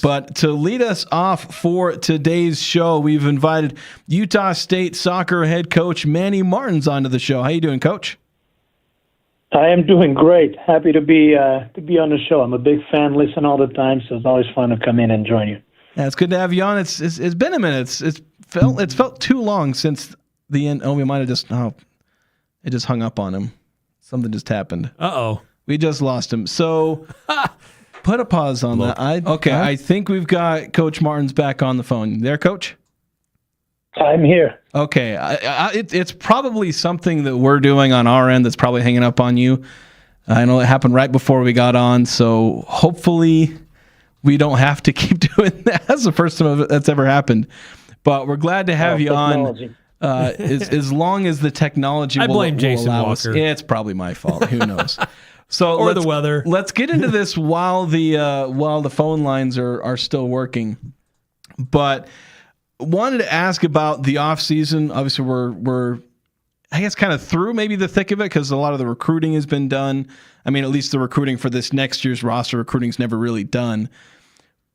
But to lead us off for today's show, we've invited Utah State soccer head coach Manny Martins onto the show. How you doing, Coach? I am doing great. Happy to be on the show. I'm a big fan, listen all the time, so it's always fun to come in and join you. Yeah, it's good to have you on. It's been a minute. It's felt too long since the end. Oh, we might have it just hung up on him. Something just happened. Uh-oh. We just lost him. So put a pause on that. I think we've got Coach Martins back on the phone. There, Coach? I'm here. Okay. It's probably something that we're doing on our end that's probably hanging up on you. I know it happened right before we got on, so hopefully we don't have to keep doing that. That's the first time that's ever happened. But we're glad to have you on. As long as the technology I blame Jason allow Walker. us. Yeah, it's probably my fault. Who knows? So or the weather. Let's get into this while the phone lines are still working. But wanted to ask about the offseason. Obviously, we're I guess kind of through maybe the thick of it because a lot of the recruiting has been done. I mean, at least the recruiting for this next year's roster recruiting is never really done.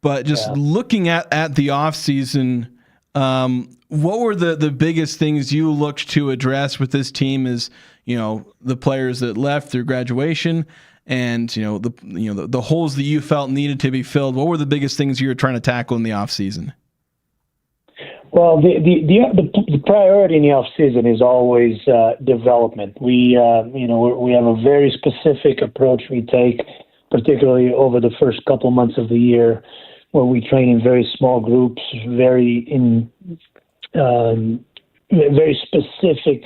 But just looking at the offseason, what were the biggest things you looked to address with this team as, the players that left through graduation and, the holes that you felt needed to be filled? What were the biggest things you were trying to tackle in the offseason? Well, the priority in the off season is always development. We have a very specific approach we take, particularly over the first couple months of the year, where we train in very small groups, very specific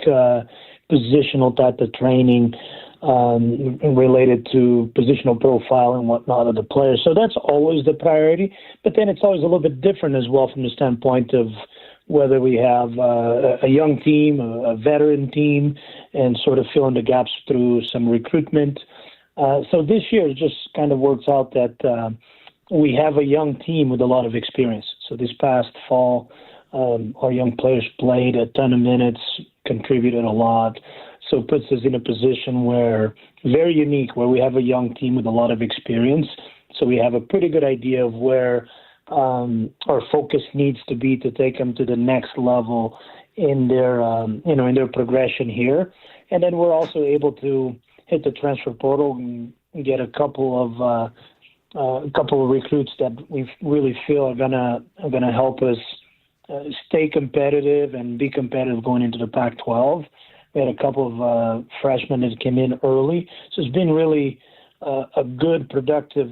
positional type of training related to positional profile and whatnot of the players. So that's always the priority. But then it's always a little bit different as well from the standpoint of whether we have a young team, a veteran team, and sort of filling the gaps through some recruitment. So this year it just kind of works out that we have a young team with a lot of experience. So this past fall, our young players played a ton of minutes, contributed a lot. So it puts us in a position where very unique, where we have a young team with a lot of experience. So we have a pretty good idea of where our focus needs to be to take them to the next level in their progression here. And then we're also able to hit the transfer portal and get a couple of recruits that we really feel are gonna help us stay competitive and be competitive going into the Pac-12. We had a couple of freshmen that came in early, so it's been really a good, productive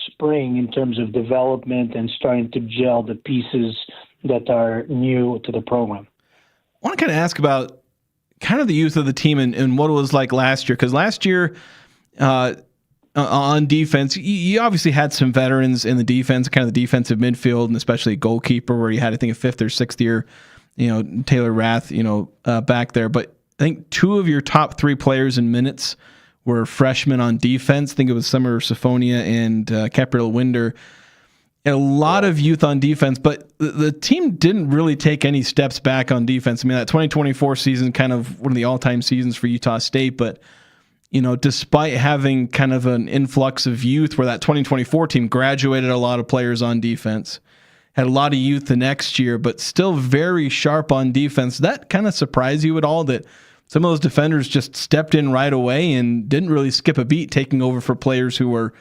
spring in terms of development and starting to gel the pieces that are new to the program. I want to kind of ask about kind of the youth of the team and what it was like last year, because last year on defense, you obviously had some veterans in the defense, kind of the defensive midfield, and especially goalkeeper, where you had, I think, a fifth or sixth year, Taylor Rath, back there. But I think two of your top three players in minutes were freshmen on defense. I think it was Summer Siphonia and Capriel Winder. And a lot of youth on defense, but the team didn't really take any steps back on defense. I mean, that 2024 season, kind of one of the all-time seasons for Utah State, but despite having kind of an influx of youth where that 2024 team graduated a lot of players on defense, had a lot of youth the next year, but still very sharp on defense. That kind of surprised you at all that some of those defenders just stepped in right away and didn't really skip a beat, taking over for players who were,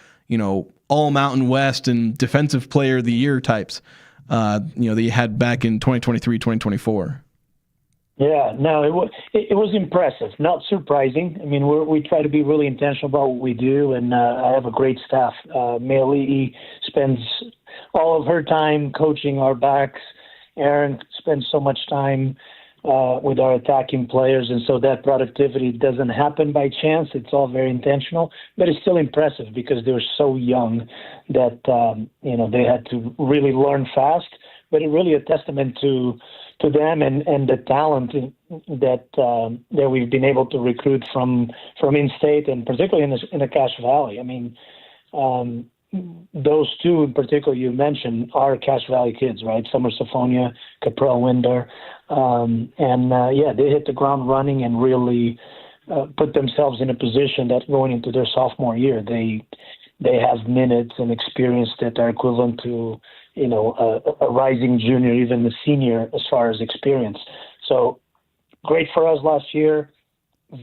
all Mountain West and defensive player of the year types, that you had back in 2023, 2024. Yeah, no, it was impressive, not surprising. I mean, we try to be really intentional about what we do, and I have a great staff. Meili spends all of her time coaching our backs. Aaron spends so much time with our attacking players, and so that productivity doesn't happen by chance. It's all very intentional, but it's still impressive because they're so young that they had to really learn fast. But it's really a testament to them and the talent that we've been able to recruit from in-state and particularly in the Cache Valley. I mean, those two in particular you mentioned are Cache Valley kids, right? Summer Siphonia, Capriel Winder. They hit the ground running and really put themselves in a position that going into their sophomore year, they they have minutes and experience that are equivalent to, a rising junior, even the senior, as far as experience. So great for us last year,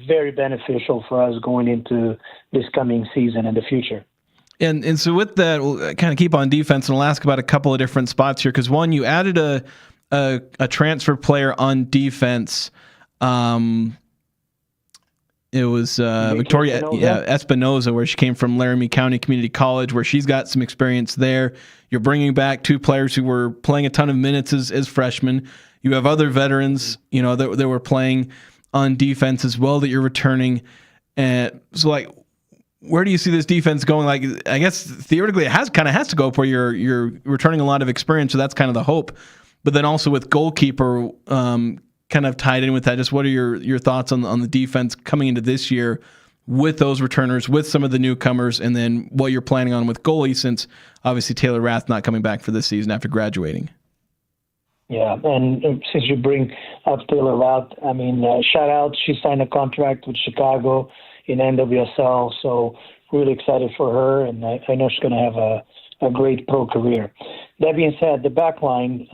very beneficial for us going into this coming season and the future. And so with that, we'll kind of keep on defense, and we'll ask about a couple of different spots here, because one, you added a transfer player on defense. It was Victoria Espinoza, where she came from Laramie County Community College, where she's got some experience there. You're bringing back two players who were playing a ton of minutes as freshmen. You have other veterans, that were playing on defense as well that you're returning. And so, where do you see this defense going? I guess theoretically it has to go up where you're returning a lot of experience, so that's kind of the hope. But then also with goalkeeper, kind of tied in with that, just what are your thoughts on the defense coming into this year with those returners, with some of the newcomers, and then what you're planning on with goalie, since obviously Taylor Rath not coming back for this season after graduating? Yeah, and since you bring up Taylor Rath, shout out, she signed a contract with Chicago in NWSL, so really excited for her, and I know she's going to have a great pro career. That being said, the back line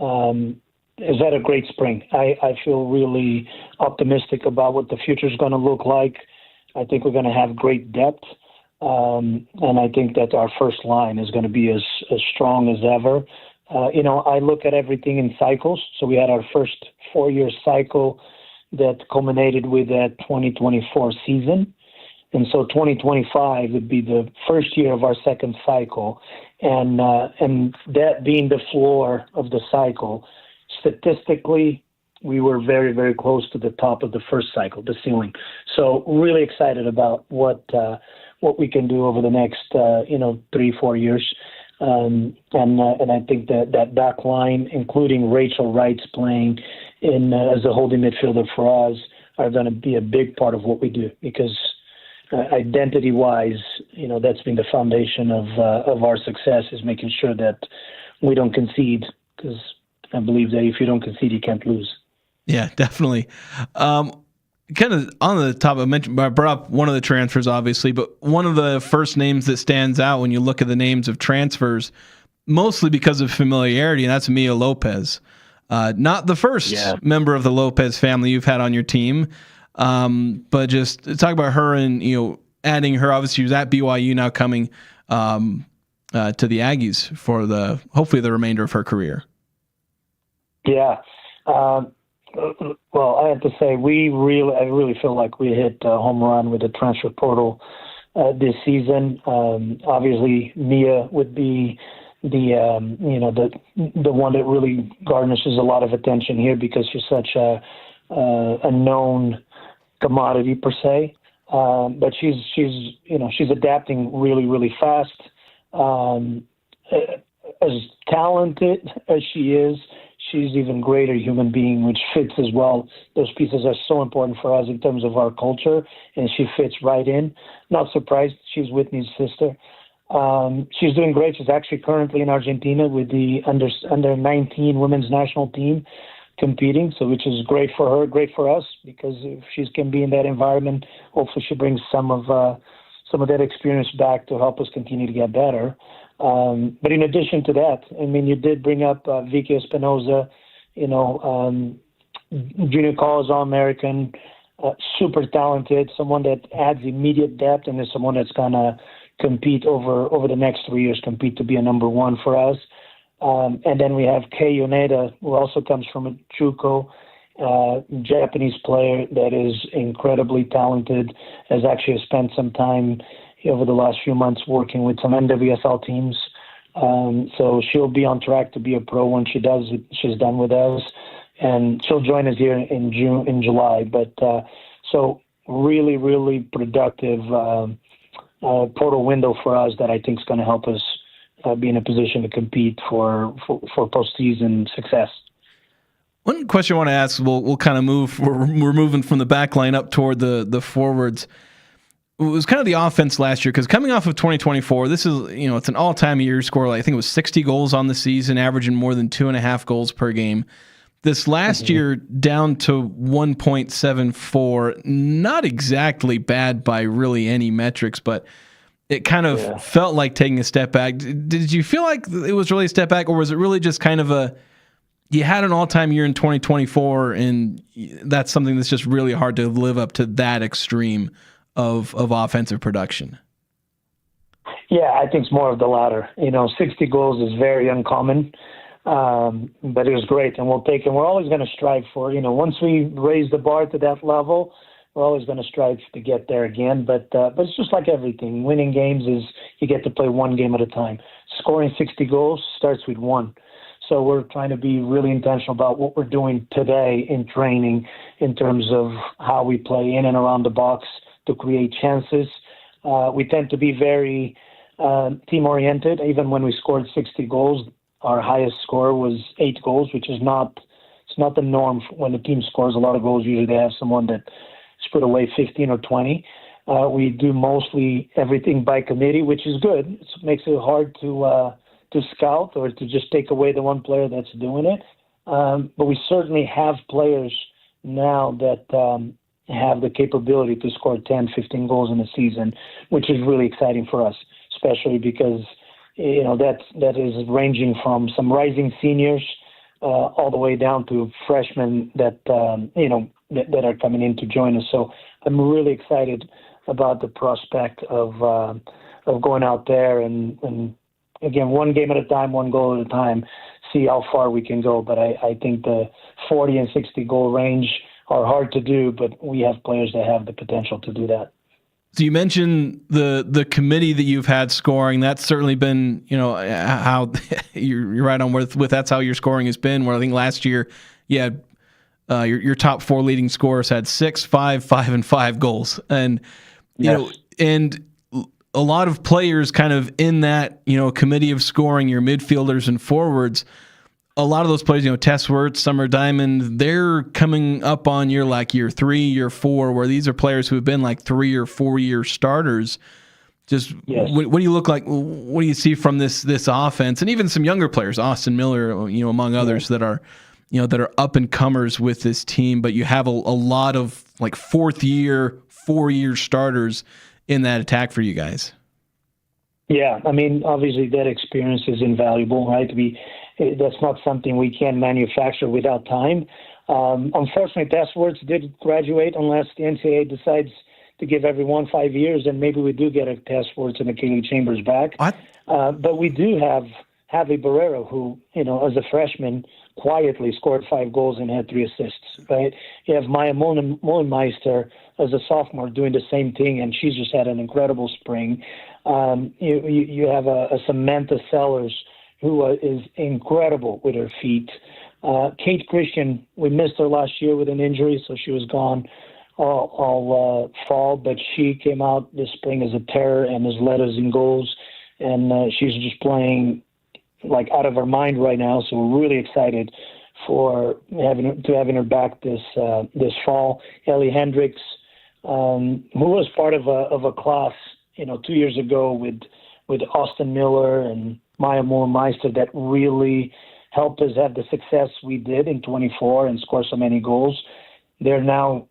has had a great spring. I feel really optimistic about what the future is going to look like. I think we're going to have great depth, and I think that our first line is going to be as strong as ever. I look at everything in cycles. So we had our first 4-year cycle that culminated with that 2024 season. And so 2025 would be the first year of our second cycle. And that being the floor of the cycle, statistically, we were very, very close to the top of the first cycle, the ceiling. So really excited about what we can do over the next 3-4 years. And I think that back line, including Rachel Wrights playing as a holding midfielder for us, are going to be a big part of what we do, because identity-wise, that's been the foundation of our success, is making sure that we don't concede, because I believe that if you don't concede, you can't lose. Yeah, definitely. Kind of on the top, I brought up one of the transfers, obviously, but one of the first names that stands out when you look at the names of transfers, mostly because of familiarity, and that's Mia Lopez. Not the first member of the Lopez family you've had on your team, but just talk about her and adding her. Obviously, she was at BYU, now coming to the Aggies for hopefully the remainder of her career. Yeah. Well, I have to say, I really feel like we hit a home run with the transfer portal this season. Obviously, Mia would be the one that really garnishes a lot of attention here, because she's such a known commodity per se. But she's adapting really, really fast. As talented as she is, she's even greater human being, which fits as well. Those pieces are so important for us in terms of our culture, and she fits right in. Not surprised, she's Whitney's sister. She's doing great. She's actually currently in Argentina with the under 19 women's national team competing, so which is great for her, great for us, because if she can be in that environment, hopefully she brings some of that experience back to help us continue to get better. But in addition to that, you did bring up Vicky Espinoza, junior college All-American, super talented, someone that adds immediate depth, and is someone that's going to compete over the next 3 years, compete to be a number one for us. And then we have Kei Yoneda, who also comes from a JUCO, Japanese player that is incredibly talented, has actually spent some time over the last few months working with some NWSL teams. So she'll be on track to be a pro when she's done with us. And she'll join us here in July. But so really, really productive portal window for us that I think is going to help us be in a position to compete for postseason success. One question I want to ask, we'll kind of move. We're moving from the back line up toward the forwards. It was kind of the offense last year, because coming off of 2024, this is, it's an all-time year score. I think it was 60 goals on the season, averaging more than 2.5 goals per game. This last year, down to 1.74, not exactly bad by really any metrics, but it kind of felt like taking a step back. Did you feel like it was really a step back, or was it really just kind of you had an all-time year in 2024, and that's something that's just really hard to live up to that extreme of offensive production? Yeah, I think it's more of the latter. 60 goals is very uncommon, but it was great, and we'll take it. We're always going to strive for, once we raise the bar to that level, we're always going to strive to get there again. But it's just like everything. Winning games is you get to play one game at a time. Scoring 60 goals starts with one. So we're trying to be really intentional about what we're doing today in training in terms of how we play in and around the box to create chances. We tend to be very team-oriented. Even when we scored 60 goals, our highest score was 8 goals, which is not the norm. When the team scores a lot of goals, usually they have someone that put away 15 or 20. We do mostly everything by committee, which is good. It makes it hard to scout or to just take away the one player that's doing it. But we certainly have players now that have the capability to score 10, 15 goals in a season, which is really exciting for us, especially because, that is ranging from some rising seniors all the way down to freshmen that are coming in to join us. So I'm really excited about the prospect of going out there and again, one game at a time, one goal at a time, see how far we can go. But I think the 40 and 60 goal range are hard to do, but we have players that have the potential to do that. So you mentioned the committee that you've had scoring. That's certainly been, how you're right on with that's how your scoring has been. Where I think last year, your top 4 leading scorers had 6, 5, 5, and 5 goals, and and a lot of players kind of in that committee of scoring, your midfielders and forwards. A lot of those players, Tess Wirtz, Summer Diamond, they're coming up on year 3, year 4, where these are players who have been like 3 or 4 year starters. Just what do you look like? What do you see from this offense, and even some younger players, Austin Miller, among others that are up and comers with this team. But you have a lot of like 4th year, 4-year starters in that attack for you guys. Yeah, I mean, obviously that experience is invaluable, right? That's not something we can manufacture without time. Unfortunately, Tess Wirtz did graduate unless the NCAA decides to give everyone 5 years, and maybe we do get a Tess Wirtz and a Kaylee Chambers back. But we do have Hadley Barrero, who, as a freshman, quietly scored 5 goals and had 3 assists, right? You have Maya Molenmeister as a sophomore doing the same thing, and she's just had an incredible spring. You have a Samantha Sellers, who is incredible with her feet. Kate Christian, we missed her last year with an injury, so she was gone all fall, but she came out this spring as a terror and has led us in goals, and she's just playing like out of her mind right now. So we're really excited for having her back this fall. Ellie Hendricks, who was part of a class 2 years ago with Austin Miller and Maya Moore-Meister that really helped us have the success we did in 24 and score so many goals. They're now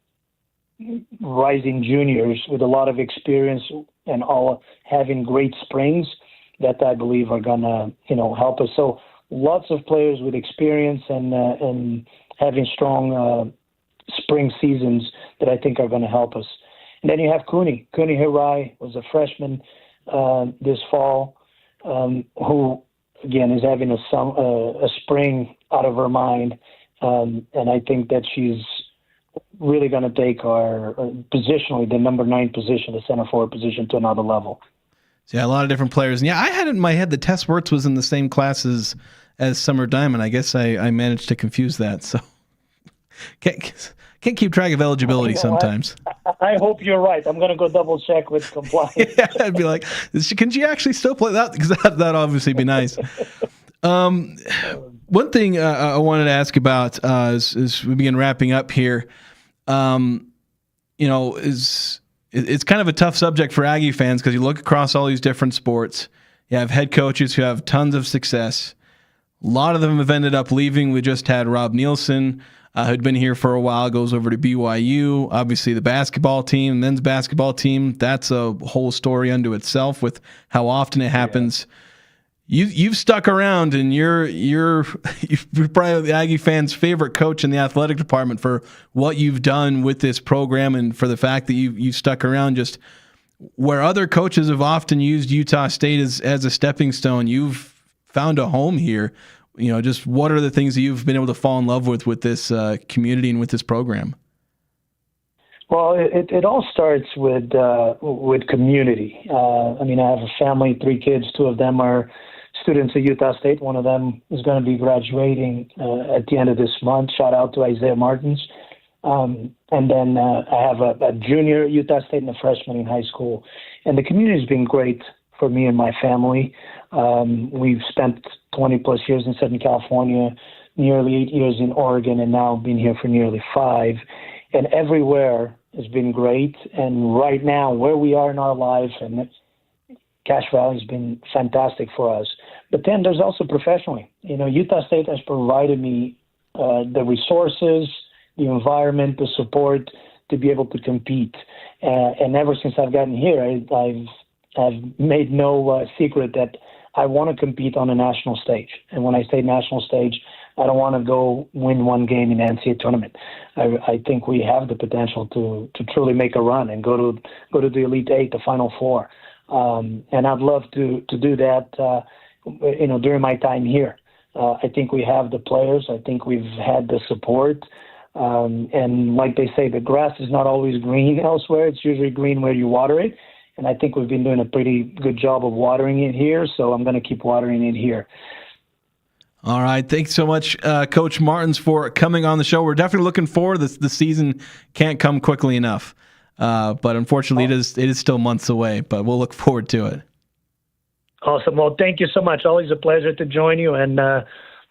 rising juniors with a lot of experience and all having great springs that I believe are gonna help us. So lots of players with experience and having strong spring seasons that I think are going to help us. And then you have Cooney Hirai was a freshman this fall, who again is having a spring out of her mind, and I think that she's really going to take our positionally the number 9 position, the center forward position, to another level. So yeah, a lot of different players. And yeah, I had it in my head that Tess Wirtz was in the same class as Summer Diamond. I guess I managed to confuse that. So can't keep track of eligibility sometimes. I hope you're right. I'm going to go double check with compliance. Yeah, I'd be like, can she actually still play that? Because that'd obviously be nice. One thing I wanted to ask about as we begin wrapping up here, it's kind of a tough subject for Aggie fans because you look across all these different sports. You have head coaches who have tons of success. A lot of them have ended up leaving. We just had Rob Nielsen, who'd been here for a while, goes over to BYU. Obviously, the basketball team, men's basketball team, that's a whole story unto itself with how often it happens. Yeah. You've stuck around, and you're probably the Aggie fans' favorite coach in the athletic department for what you've done with this program and for the fact that you've stuck around. Just where other coaches have often used Utah State as a stepping stone, you've found a home here. Just what are the things that you've been able to fall in love with this community and with this program? Well, it all starts with community. I have a family, 3 kids. 2 of them are students at Utah State. One of them is going to be graduating at the end of this month. Shout out to Manny Martins. And then I have a junior at Utah State and a freshman in high school. And the community has been great for me and my family. We've spent 20-plus years in Southern California, nearly 8 years in Oregon, and now been here for nearly 5. And everywhere has been great. And right now, where we are in our life, and Cache Valley has been fantastic for us. But then there's also professionally. Utah State has provided me the resources, the environment, the support to be able to compete. And ever since I've gotten here, I've made no secret that I want to compete on a national stage. And when I say national stage, I don't want to go win one game in the NCAA tournament. I think we have the potential to truly make a run and go to the Elite Eight, the Final Four. And I'd love to do that, during my time here. I think we have the players. I think we've had the support. And like they say, the grass is not always green elsewhere. It's usually green where you water it. And I think we've been doing a pretty good job of watering it here, so I'm going to keep watering it here. All right. Thanks so much, Coach Martins, for coming on the show. We're definitely looking forward. The season can't come quickly enough. But unfortunately, it is still months away, but we'll look forward to it. Awesome. Well, thank you so much. Always a pleasure to join you, and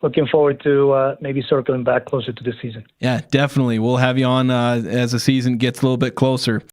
looking forward to maybe circling back closer to the season. Yeah, definitely. We'll have you on as the season gets a little bit closer.